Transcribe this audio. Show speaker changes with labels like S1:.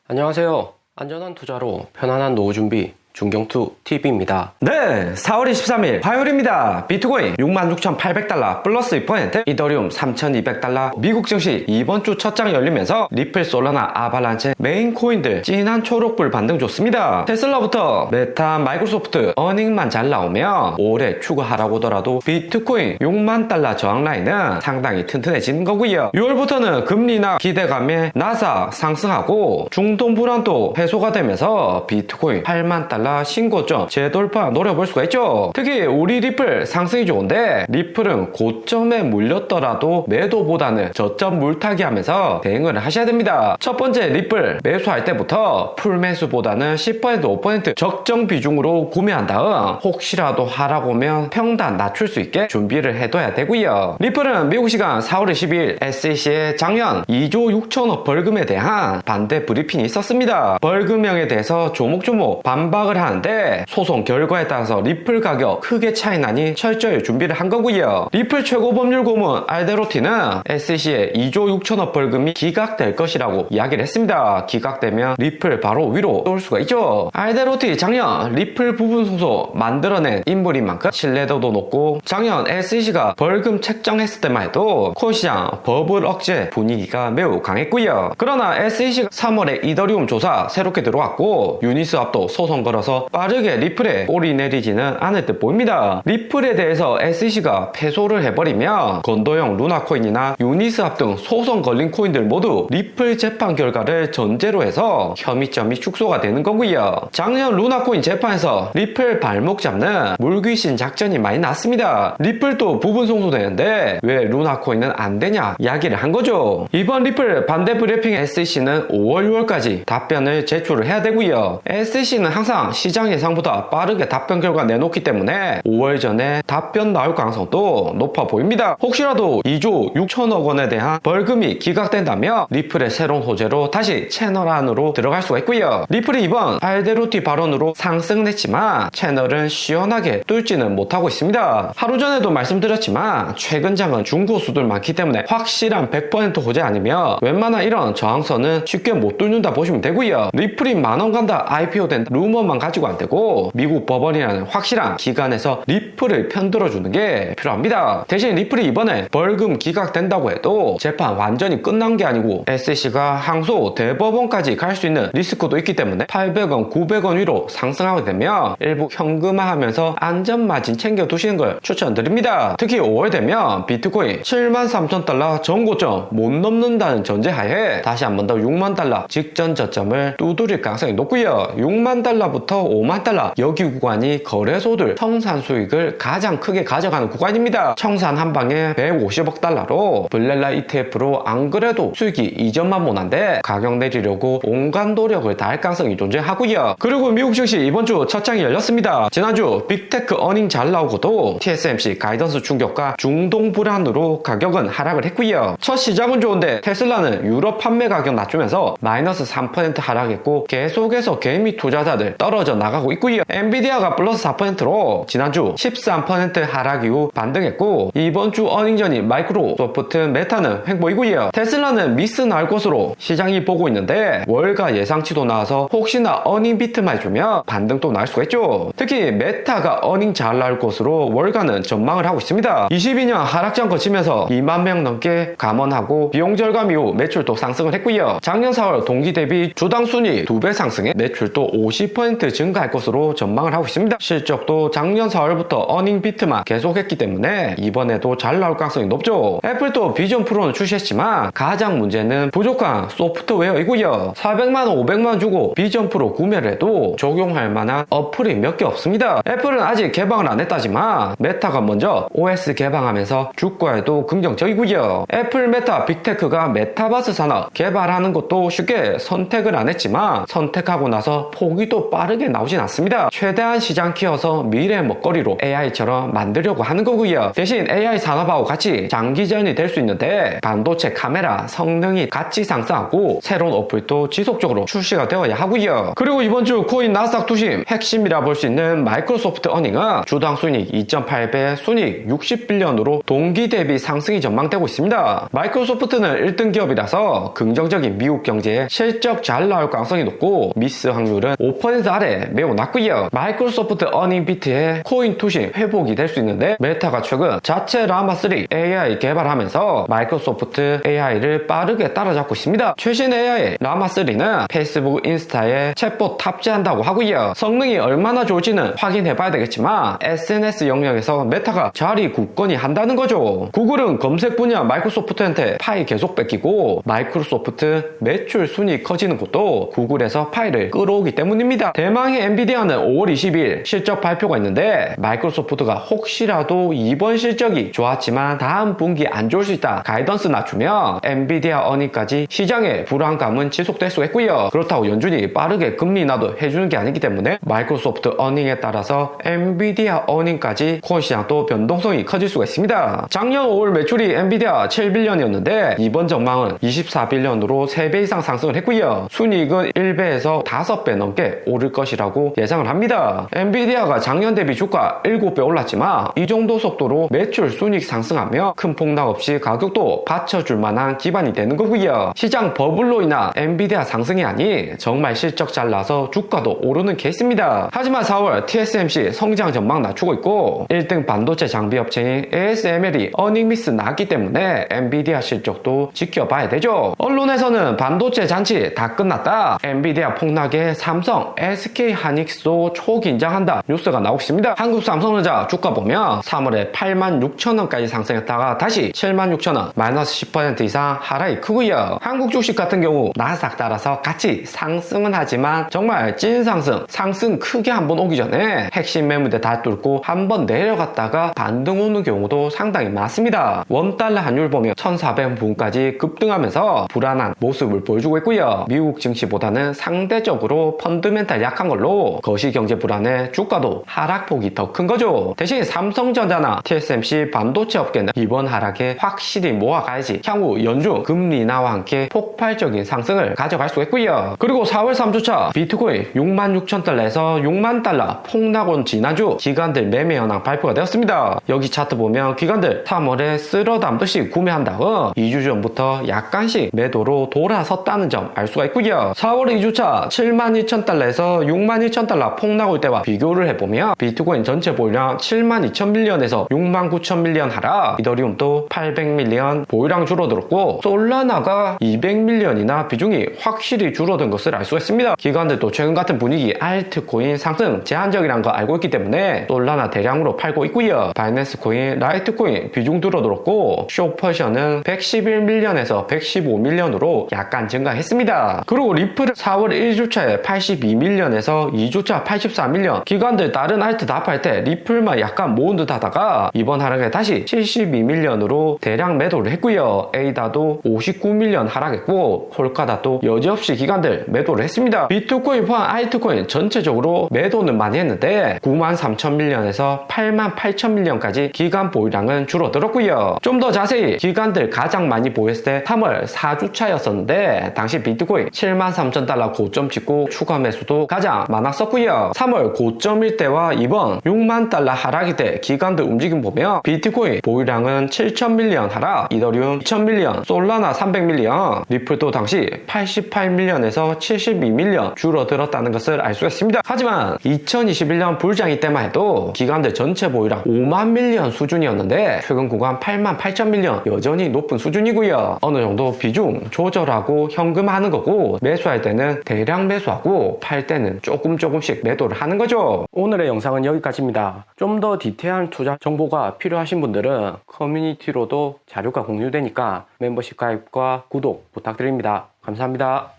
S1: 안녕하세요. 안전한 투자로 편안한 노후 준비 중경투TV입니다.
S2: 네, 4월 23일 화요일입니다. 비트코인 66,800달러 플러스 2%, 이더리움 3,200달러, 미국 증시 이번 주 첫 장 열리면서 리플, 솔라나, 아발란체 메인 코인들 진한 초록불 반등 좋습니다. 테슬라부터 메타, 마이크로소프트 어닝만 잘 나오면 올해 추가하라고 하더라도 비트코인 6만 달러 저항 라인은 상당히 튼튼해지는 거고요. 6월부터는 금리나 기대감에 나사 상승하고 중동 불안도 해소가 되면서 비트코인 8만 달러 신고점 재돌파 노려볼 수가 있죠. 특히 우리 리플 상승이 좋은데 리플은 고점에 물렸더라도 매도보다는 저점 물타기 하면서 대응을 하셔야 됩니다. 첫 번째, 리플 매수할 때부터 풀매수보다는 10% 5% 적정 비중으로 구매한 다음 혹시라도 하라고 하면 평단 낮출 수 있게 준비를 해둬야 되고요. 리플은 미국 시간 4월 22일 SEC의 작년 2조 6천억 벌금에 대한 반대 브리핑이 있었습니다. 벌금형에 대해서 조목조목 반박을 하는데 소송 결과에 따라서 리플 가격 크게 차이 나니 철저히 준비를 한 거고요. 리플 최고 법률 고문 알데로티는 SEC의 2조 6천억 벌금이 기각될 것이라고 이야기를 했습니다. 기각되면 리플 바로 위로 쏠 수가 있죠. 알데로티 작년 리플 부분 소송 만들어낸 인물인 만큼 신뢰도도 높고 작년 SEC가 벌금 책정했을 때만 해도 코시장 버블 억제 분위기가 매우 강했고요. 그러나 SEC가 3월에 이더리움 조사 새롭게 들어왔고 유니스왑도 소송 걸어서 빠르게 리플에 꼬리 내리지는 않을 듯 보입니다. 리플에 대해서 SEC가 패소를 해버리면 건도형 루나코인이나 유니스왑 등 소송 걸린 코인들 모두 리플 재판 결과를 전제로 해서 혐의점이 축소가 되는 거고요. 작년 루나코인 재판에서 리플 발목 잡는 물귀신 작전이 많이 났습니다. 리플도 부분 송수되는데 왜 루나코인은 안 되냐 이야기를 한 거죠. 이번 리플 반대 브리핑 SEC는 5월 6월까지 답변을 제출을 해야 되고요. SEC는 항상 시장 예상보다 빠르게 답변 결과 내놓기 때문에 5월 전에 답변 나올 가능성도 높아 보입니다. 혹시라도 2조 6천억 원에 대한 벌금이 기각된다면 리플의 새로운 호재로 다시 채널 안으로 들어갈 수가 있고요. 리플이 이번 알데로티 발언으로 상승은 했지만 채널은 시원하게 뚫지는 못하고 있습니다. 하루 전에도 말씀드렸지만 최근 장은 중고수들 많기 때문에 확실한 100% 호재 아니면 웬만한 이런 저항선은 쉽게 못 뚫는다 보시면 되고요. 리플이 만원 간다 IPO 된다 루머만 가지고 안 되고 미국 법원이라는 확실한 기관에서 리플을 편들어주는 게 필요합니다. 대신 리플이 이번에 벌금 기각된다고 해도 재판 완전히 끝난 게 아니고 SEC가 항소 대법원까지 갈 수 있는 리스크도 있기 때문에 800원 900원 위로 상승하게 되면 일부 현금화하면서 안전마진 챙겨두시는 걸 추천드립니다. 특히 5월 되면 비트코인 73,000달러 전고점 못 넘는다는 전제하에 다시 한 번 더 6만 달러 직전 저점을 두드릴 가능성이 높고요. 6만 달러부터 5만 달러 여기 구간이 거래소들 청산 수익을 가장 크게 가져가는 구간입니다. 청산 한 방에 150억 달러로 블렐라 ETF로 안 그래도 수익이 이전만 못한데 가격 내리려고 온갖 노력을 다할 가능성이 존재하고요. 그리고 미국 증시 이번 주 첫 장이 열렸습니다. 지난주 빅테크 어닝 잘 나오고도 TSMC 가이던스 충격과 중동 불안으로 가격은 하락을 했고요. 첫 시작은 좋은데 테슬라는 유럽 판매 가격 낮추면서 마이너스 3% 하락했고 계속해서 개미 투자자들 떨어져 나가고 있고요. 엔비디아가 플러스 4%로 지난주 13% 하락 이후 반등했고 이번 주 어닝전이 마이크로소프트, 메타는 횡보이고요. 테슬라는 미스 나올 것으로 시장이 보고 있는데 월가 예상치도 나와서 혹시나 어닝 비트만 해주면 반등도 나올 수가 있죠. 특히 메타가 어닝 잘 나올 것으로 월가는 전망을 하고 있습니다. 22년 하락장 거치면서 2만 명 넘게 감원하고 비용 절감 이후 매출도 상승을 했고요. 작년 4월 동기 대비 주당 순위 2배 상승해 매출도 50% 증가할 것으로 전망을 하고 있습니다. 실적도 작년 4월부터 어닝 비트만 계속했기 때문에 이번에도 잘 나올 가능성이 높죠. 애플도 비전 프로는 출시했지만 가장 문제는 부족한 소프트웨어이고요. 400만원 500만원 주고 비전 프로 구매를 해도 적용할 만한 어플이 몇 개 없습니다. 애플은 아직 개방을 안 했다지만 메타가 먼저 OS 개방하면서 주가에도 긍정적이고요. 애플 메타 빅테크가 메타버스 산업 개발하는 것도 쉽게 선택을 안 했지만 선택하고 나서 포기도 빠르게 빠르게 나오진 않습니다. 최대한 시장 키워서 미래 먹거리로 AI처럼 만들려고 하는 거고요. 대신 AI 산업하고 같이 장기전이 될 수 있는데 반도체 카메라 성능이 같이 상승하고 새로운 어플도 지속적으로 출시가 되어야 하고요. 그리고 이번 주 코인 나스닥 투심 핵심이라 볼 수 있는 마이크로소프트 어닝은 주당 순이익 2.8배, 순이익 60빌리언으로 동기 대비 상승이 전망되고 있습니다. 마이크로소프트는 1등 기업이라서 긍정적인 미국 경제에 실적 잘 나올 가능성이 높고 미스 확률은 5% 아래 매우 낮고요. 마이크로소프트 어닝 비트에 코인 투심 회복이 될 수 있는데 메타가 최근 자체 라마3 AI 개발하면서 마이크로소프트 AI를 빠르게 따라잡고 있습니다. 최신 AI 라마3는 페이스북, 인스타에 챗봇 탑재한다고 하고요. 성능이 얼마나 좋을지는 확인해봐야 되겠지만 SNS 영역에서 메타가 자리 굳건히 한다는 거죠. 구글은 검색 분야 마이크로소프트한테 파이 계속 뺏기고 마이크로소프트 매출 순위 커지는 것도 구글에서 파이를 끌어오기 때문입니다. 대망의 엔비디아는 5월 20일 실적 발표가 있는데 마이크로소프트가 혹시라도 이번 실적이 좋았지만 다음 분기 안 좋을 수 있다 가이던스 낮추며 엔비디아 어닝까지 시장의 불안감은 지속될 수 있고요. 그렇다고 연준이 빠르게 금리 인하도 해주는 게 아니기 때문에 마이크로소프트 어닝에 따라서 엔비디아 어닝까지 코인 시장도 변동성이 커질 수가 있습니다. 작년 5월 매출이 엔비디아 7빌리언이었는데 이번 전망은 24빌리언으로 3배 이상 상승을 했고요. 순이익은 1배에서 5배 넘게 오를 것이라고 예상을 합니다. 엔비디아가 작년 대비 주가 7배 올랐지만 이 정도 속도로 매출 순이익 상승하며 큰 폭락 없이 가격도 받쳐줄 만한 기반이 되는 거고요. 시장 버블로 인한 엔비디아 상승이 아니 정말 실적 잘 나서 주가도 오르는 케이스입니다. 하지만 4월 TSMC 성장 전망 낮추고 있고 1등 반도체 장비 업체인 ASML이 어닝 미스 났기 때문에 엔비디아 실적도 지켜봐야 되죠. 언론에서는 반도체 잔치 다 끝났다, 엔비디아 폭락에 삼성, SK 하이닉스도 초긴장한다 뉴스가 나오고 있습니다. 한국 삼성전자 주가 보면 3월에 86,000원까지 상승했다가 다시 76,000원 마이너스 10% 이상 하락이 크고요. 한국 주식 같은 경우 나스닥 따라서 같이 상승은 하지만 정말 찐 상승 크게 한번 오기 전에 핵심 매물대 다 뚫고 한번 내려갔다가 반등 오는 경우도 상당히 많습니다. 원달러 환율 보면 1,400원 부근까지 급등하면서 불안한 모습을 보여주고 있고요. 미국 증시보다는 상대적으로 펀드멘탈 약한 걸로 거시경제 불안에 주가도 하락폭이 더 큰 거죠. 대신 삼성전자나 TSMC 반도체 업계는 이번 하락에 확실히 모아가야지 향후 연준 금리 인하와 함께 폭발적인 상승을 가져갈 수 있고요. 그리고 4월 3주차 비트코인 66,000달러에서 6만 달러 폭락온 지난주 기관들 매매 현황 발표가 되었습니다. 여기 차트 보면 기관들 3월에 쓸어 담듯이 구매한 다음 2주 전부터 약간씩 매도로 돌아섰다는 점 알 수가 있고요. 4월 2주차 72,000달러에서 62,000달러 폭락 올 때와 비교를 해보면 비트코인 전체 보유량 72,000밀리언에서 69,000밀리언 하락, 이더리움도 800밀리언 보유량 줄어들었고 솔라나가 200밀리언이나 비중이 확실히 줄어든 것을 알 수가 있습니다. 기관들도 최근 같은 분위기 알트코인 상승 제한적이라는 거 알고 있기 때문에 솔라나 대량으로 팔고 있고요. 바이낸스 코인, 라이트코인 비중 줄어들었고 쇼퍼션은 111밀리언에서 115밀리언으로 약간 증가했습니다. 그리고 리플은 4월 1주차에 82밀리언에서 2주차 84밀리언, 기관들 다른 알트 다 팔 때 리플만 약간 모은 듯 하다가 이번 하락에 다시 72밀리언으로 대량 매도를 했고요. 에이다도 59밀리언 하락했고 폴카다도 여지없이 기관들 매도를 했습니다. 비트코인 포함 알트코인 전체적으로 매도는 많이 했는데 93,000밀리언에서 88,000밀리언까지 기관 보유량은 줄어들었고요. 좀 더 자세히 기관들 가장 많이 보였을 때 3월 4주차였었는데 당시 비트코인 73,000달러 고점 찍고 추가 매수도 가장 많았었고요. 3월 고점일 때와 이번 6만 달러 하락일 때 기관들 움직임 보면 비트코인 보유량은 7,000밀리언 하락, 이더리움 2,000밀리언, 솔라나 300밀리언, 리플도 당시 88밀리언에서 72밀리언 줄어들었다는 것을 알 수가 있습니다. 하지만 2021년 불장이 때만 해도 기관들 전체 보유량 5만 밀리언 수준이었는데 최근 구간 8만 8천 밀리언 여전히 높은 수준이고요. 어느 정도 비중 조절하고 현금하는 거고 매수할 때는 대량 매수하고 팔 때는 조금씩 매도를 하는 거죠.
S1: 오늘의 영상은 여기까지입니다. 좀 더 디테일한 투자 정보가 필요하신 분들은 커뮤니티로도 자료가 공유되니까 멤버십 가입과 구독 부탁드립니다. 감사합니다.